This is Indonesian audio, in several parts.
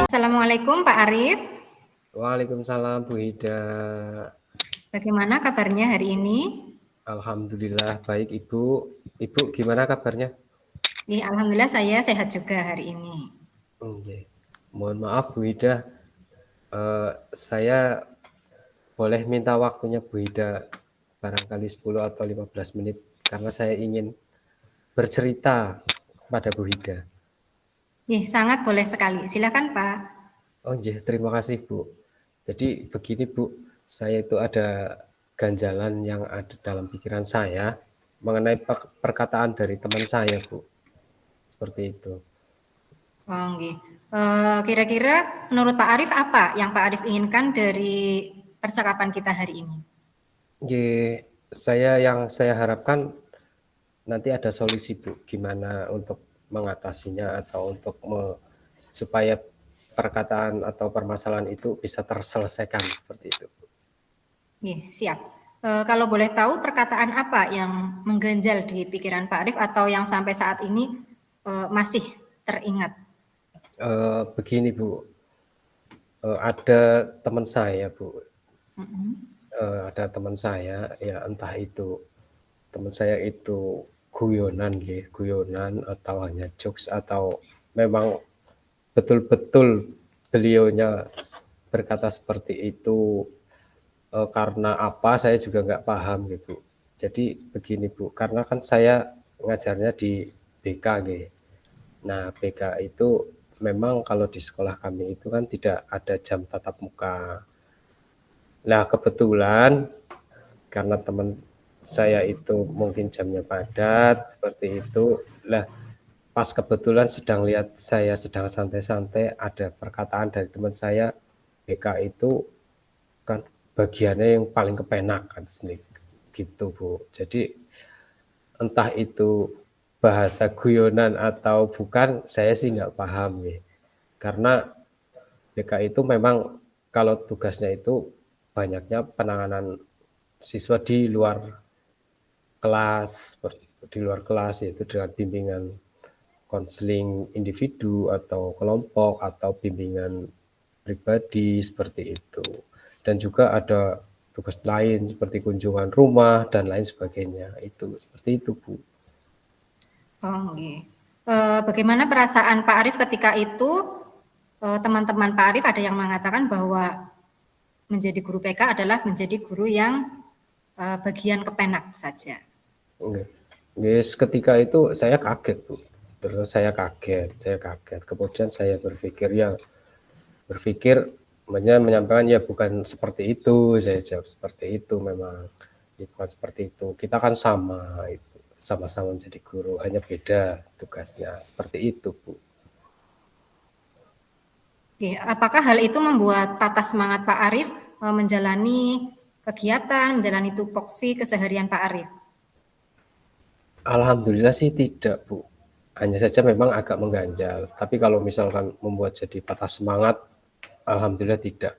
Assalamualaikum Pak Arief. Waalaikumsalam Bu Hida. Bagaimana kabarnya hari ini? Alhamdulillah baik Ibu. Ibu gimana kabarnya? Alhamdulillah saya sehat juga hari ini. Oke. Mohon maaf Bu Hida, saya boleh minta waktunya Bu Hida barangkali 10 atau 15 menit karena saya ingin bercerita pada Bu Hida. Sangat boleh sekali. Silakan Pak. Terima kasih Bu. Jadi begini Bu, saya itu ada ganjalan yang ada dalam pikiran saya mengenai perkataan dari teman saya Bu. Seperti itu. Kira-kira menurut Pak Arief apa yang Pak Arief inginkan dari percakapan kita hari ini? Yang saya harapkan nanti ada solusi Bu, gimana untuk mengatasinya atau untuk supaya perkataan atau permasalahan itu bisa terselesaikan seperti itu. Siap. Kalau boleh tahu perkataan apa yang mengganjal di pikiran Pak Arief atau yang sampai saat ini masih teringat? Begini Bu, ada teman saya Bu, ada teman saya ya entah itu teman saya itu guyonan atau hanya jokes atau memang betul-betul beliaunya berkata seperti itu karena apa saya juga nggak paham gitu. Jadi begini Bu, karena kan saya ngajarnya di BK gitu. Nah BK itu memang kalau di sekolah kami itu kan tidak ada jam tatap muka. Nah kebetulan karena teman saya itu mungkin jamnya padat seperti itu. Lah pas kebetulan saya sedang santai-santai ada perkataan dari teman saya, BK itu kan bagiannya yang paling kepenak kan gitu Bu. Jadi entah itu bahasa guyonan atau bukan, saya sih nggak paham ya. Karena BK itu memang kalau tugasnya itu banyaknya penanganan siswa di luar kelas, yaitu dengan bimbingan konseling individu atau kelompok atau bimbingan pribadi seperti itu. Dan juga ada tugas lain seperti kunjungan rumah dan lain sebagainya. Itu seperti itu Bu. Bagaimana perasaan Pak Arief ketika itu teman-teman Pak Arief ada yang mengatakan bahwa menjadi guru PK adalah menjadi guru yang bagian kepenak saja. Ketika itu saya kaget Bu. Terus saya kaget. Kemudian saya berpikir menyampaikan ya bukan seperti itu. Saya jawab seperti itu memang. Bukan seperti itu. Kita kan sama-sama menjadi guru, hanya beda tugasnya. Seperti itu Bu. Apakah hal itu membuat patah semangat Pak Arief menjalani kegiatan, menjalani tupoksi keseharian Pak Arief? Alhamdulillah sih tidak Bu. Hanya saja memang agak mengganjal. Tapi kalau misalkan membuat jadi patah semangat, alhamdulillah tidak.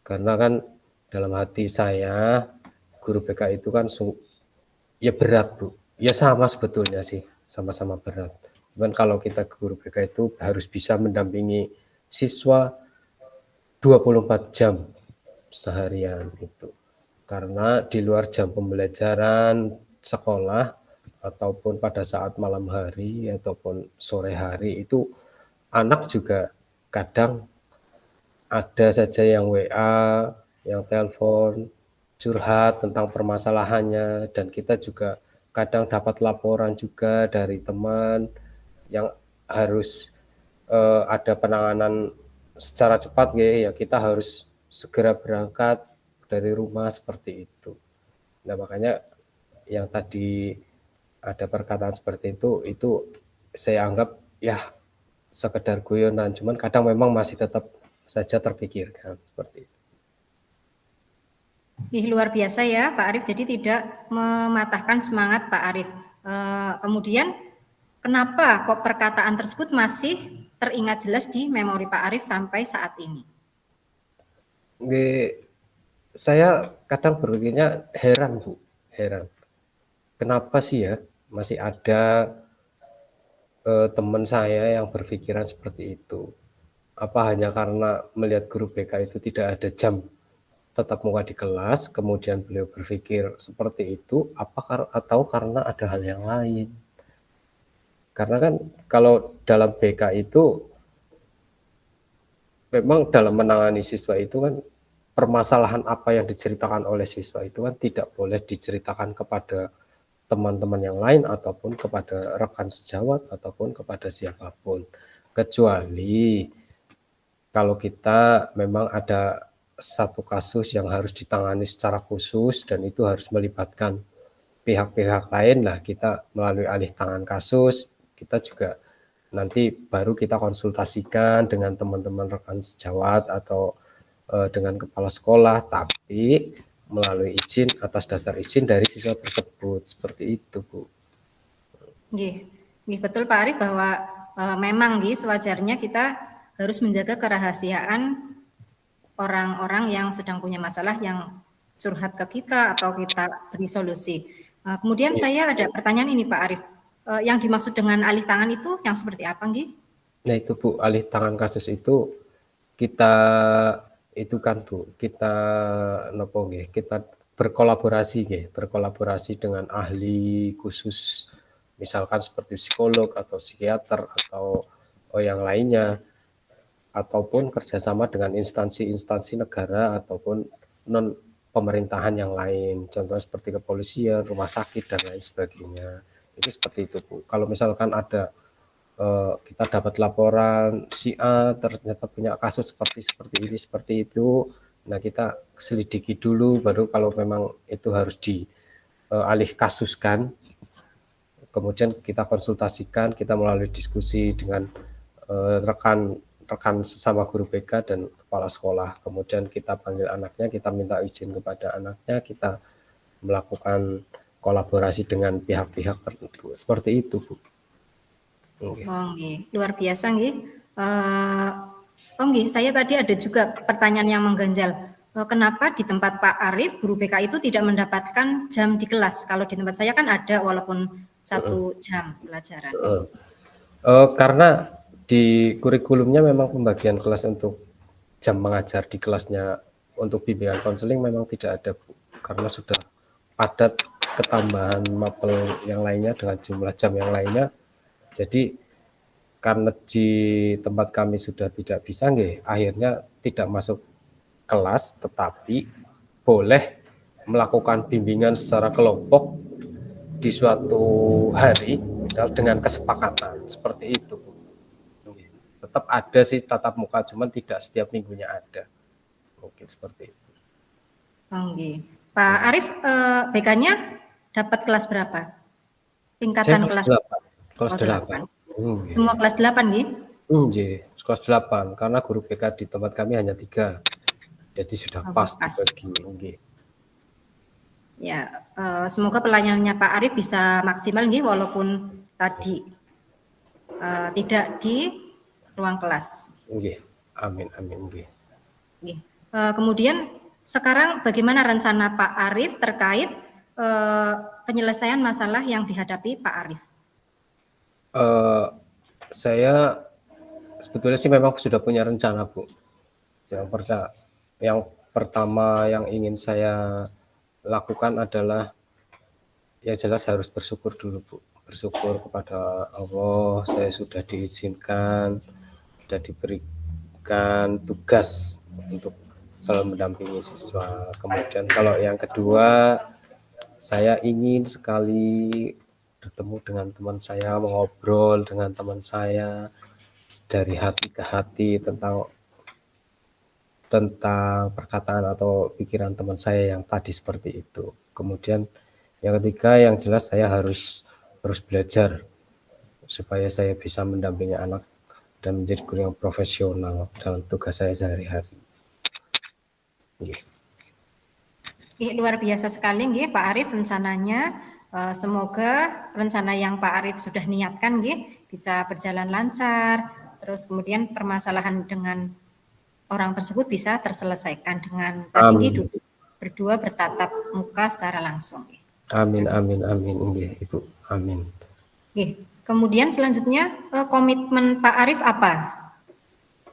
Karena kan dalam hati saya, guru BK itu kan ya berat Bu. Ya sama sebetulnya sih, sama-sama berat. Cuman kalau kita guru BK itu harus bisa mendampingi siswa 24 jam seharian itu. Karena di luar jam pembelajaran sekolah ataupun pada saat malam hari ataupun sore hari itu anak juga kadang ada saja yang WA, yang telepon, curhat tentang permasalahannya, dan kita juga kadang dapat laporan juga dari teman yang harus ada penanganan secara cepat ya kita harus segera berangkat dari rumah seperti itu. Nah, makanya yang tadi ada perkataan seperti itu saya anggap ya sekedar guyonan, cuman kadang memang masih tetap saja terpikirkan seperti itu. Luar biasa ya Pak Arief, jadi tidak mematahkan semangat Pak Arief. Kemudian kenapa kok perkataan tersebut masih teringat jelas di memori Pak Arief sampai saat ini? Saya kadang berpikirnya heran Bu, heran. Kenapa sih ya masih ada teman saya yang berpikiran seperti itu? Apa hanya karena melihat guru BK itu tidak ada jam tetap muka di kelas, kemudian beliau berpikir seperti itu, atau karena ada hal yang lain? Karena kan kalau dalam BK itu memang dalam menangani siswa itu kan permasalahan apa yang diceritakan oleh siswa itu kan tidak boleh diceritakan kepada teman-teman yang lain ataupun kepada rekan sejawat ataupun kepada siapapun, kecuali kalau kita memang ada satu kasus yang harus ditangani secara khusus dan itu harus melibatkan pihak-pihak lain, lah kita melalui alih tangan kasus, kita juga nanti baru kita konsultasikan dengan teman-teman rekan sejawat atau dengan kepala sekolah, tapi melalui izin atas dasar izin dari siswa tersebut, seperti itu Bu. Nggih, betul Pak Arief bahwa memang sewajarnya kita harus menjaga kerahasiaan orang-orang yang sedang punya masalah yang curhat ke kita atau kita beri solusi. Kemudian saya ada pertanyaan ini Pak Arief, yang dimaksud dengan alih tangan itu yang seperti apa nggih? Nah itu Bu, alih tangan kasus itu kita itu kan Bu, kita nopo nggih, kita berkolaborasi dengan ahli khusus, misalkan seperti psikolog atau psikiater atau yang lainnya, ataupun kerjasama dengan instansi-instansi negara ataupun non pemerintahan yang lain, contohnya seperti kepolisian, rumah sakit dan lain sebagainya. Itu seperti itu Bu. Kalau misalkan ada kita dapat laporan si A ternyata punya kasus seperti ini, seperti itu, nah kita selidiki dulu, baru kalau memang itu harus dialih kasuskan, kemudian kita konsultasikan, kita melalui diskusi dengan rekan sesama guru BK dan kepala sekolah, kemudian kita panggil anaknya, kita minta izin kepada anaknya, kita melakukan kolaborasi dengan pihak-pihak tertentu, seperti itu Bu. Luar biasa saya tadi ada juga pertanyaan yang mengganjal. Kenapa di tempat Pak Arief guru BK itu tidak mendapatkan jam di kelas? Kalau di tempat saya kan ada walaupun 1 jam pelajaran. Karena di kurikulumnya memang pembagian kelas untuk jam mengajar di kelasnya untuk bimbingan konseling memang tidak ada Bu, karena sudah padat ketambahan mapel yang lainnya dengan jumlah jam yang lainnya. Jadi karena di tempat kami sudah tidak bisa akhirnya tidak masuk kelas, tetapi boleh melakukan bimbingan secara kelompok di suatu hari, misal dengan kesepakatan seperti itu Bu. Tetap ada sih tatap muka, cuman tidak setiap minggunya ada, mungkin seperti itu. Pak Arief BK-nya dapat kelas berapa? Tingkatan kelas 8. Kelas 8. Semua kelas 8 nggih? Kelas 8, karena guru BK di tempat kami hanya 3. Jadi sudah pas dibagi. Ya, semoga pelayanannya Pak Arief bisa maksimal walaupun tadi tidak di ruang kelas. Amin. Kemudian sekarang bagaimana rencana Pak Arief terkait penyelesaian masalah yang dihadapi Pak Arief? Saya sebetulnya sih memang sudah punya rencana Bu. Yang pertama yang ingin saya lakukan adalah ya jelas harus bersyukur dulu Bu. Bersyukur kepada Allah, saya sudah diizinkan, sudah diberikan tugas untuk selalu mendampingi siswa. Kemudian kalau yang kedua, saya ingin sekali bertemu dengan teman saya, mengobrol dengan teman saya, dari hati ke hati tentang perkataan atau pikiran teman saya yang tadi seperti itu. Kemudian yang ketiga, yang jelas saya harus belajar supaya saya bisa mendampingi anak dan menjadi guru yang profesional dalam tugas saya sehari-hari. Luar biasa sekali nggih Pak Arief rencananya. Semoga rencana yang Pak Arief sudah niatkan nggih bisa berjalan lancar. Terus kemudian permasalahan dengan orang tersebut bisa terselesaikan dengan tadi nggih duduk berdua bertatap muka secara langsung. Amin, amin, amin, nggih Ibu, amin. Kemudian selanjutnya komitmen Pak Arief apa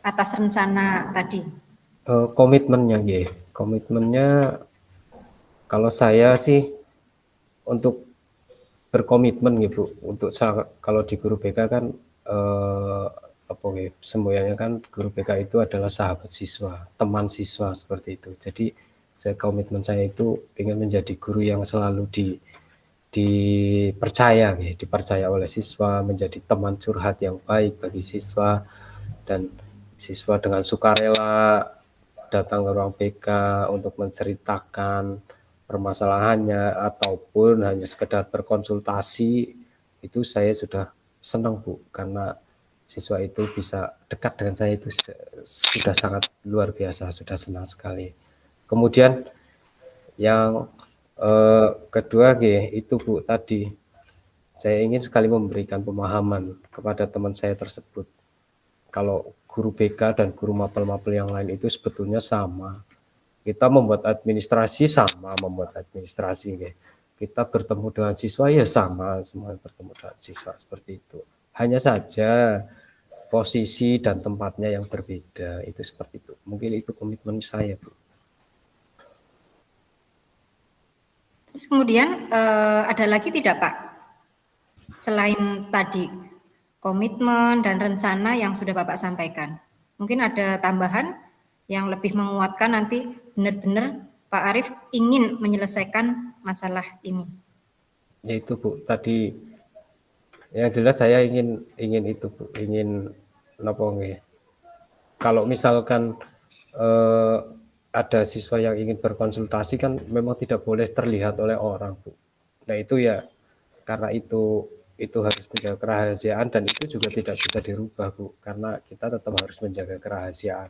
atas rencana tadi? Komitmennya nggih, komitmennya kalau saya sih untuk berkomitmen gitu, untuk kalau di guru BK kan apa nggih, semboyannya kan guru BK itu adalah sahabat siswa, teman siswa seperti itu. Jadi komitmen saya itu ingin menjadi guru yang selalu dipercaya oleh siswa, menjadi teman curhat yang baik bagi siswa, dan siswa dengan sukarela datang ke ruang BK untuk menceritakan permasalahannya ataupun hanya sekedar berkonsultasi, itu saya sudah senang Bu, karena siswa itu bisa dekat dengan saya itu sudah sangat luar biasa, sudah senang sekali. Kemudian yang kedua itu Bu, tadi saya ingin sekali memberikan pemahaman kepada teman saya tersebut. Kalau guru BK dan guru mapel-mapel yang lain itu sebetulnya sama. Kita membuat administrasi sama, membuat administrasi. Kita bertemu dengan siswa ya sama, semua bertemu dengan siswa seperti itu. Hanya saja posisi dan tempatnya yang berbeda, itu seperti itu. Mungkin itu komitmen saya, Bu. Terus kemudian ada lagi tidak Pak? Selain tadi komitmen dan rencana yang sudah Bapak sampaikan. Mungkin ada tambahan yang lebih menguatkan nanti benar-benar Pak Arief ingin menyelesaikan masalah ini. Ya itu Bu, tadi yang jelas saya ingin itu Bu, ingin kalau misalkan ada siswa yang ingin berkonsultasi kan memang tidak boleh terlihat oleh orang Bu. Nah itu ya karena itu harus menjaga kerahasiaan, dan itu juga tidak bisa dirubah Bu, karena kita tetap harus menjaga kerahasiaan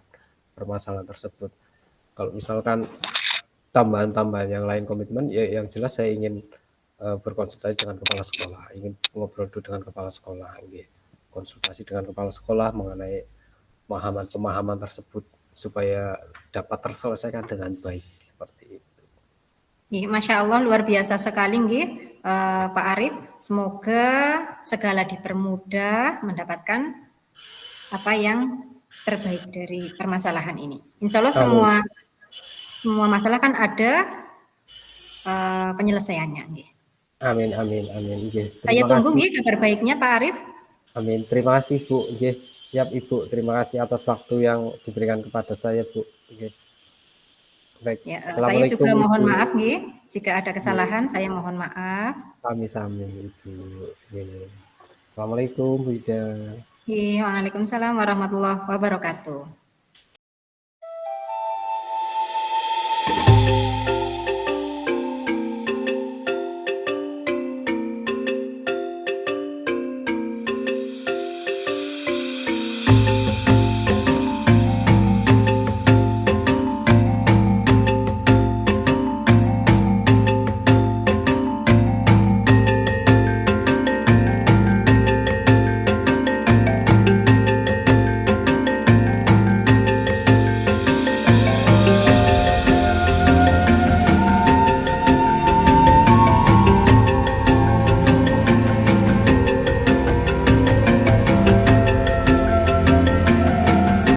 permasalahan tersebut. Kalau misalkan tambahan-tambahan yang lain komitmen, ya yang jelas saya ingin berkonsultasi dengan kepala sekolah, ingin ngobrol dulu dengan kepala sekolah, konsultasi dengan kepala sekolah mengenai pemahaman tersebut supaya dapat terselesaikan dengan baik seperti itu. Masya Allah luar biasa sekali nggih Pak Arief. Semoga segala dipermudah mendapatkan apa yang terbaik dari permasalahan ini. Insya Allah semua masalah kan ada penyelesaiannya. Amin, amin, amin. Saya tunggu kabar baiknya Pak Arief. Amin. Terima kasih Bu. Siap Ibu. Terima kasih atas waktu yang diberikan kepada saya Bu. Baik. Ya, saya juga mohon maaf jika ada kesalahan, saya mohon maaf. Sami-sami Ibu. Assalamualaikum Bu Ida. Waalaikumsalam warahmatullahi wabarakatuh.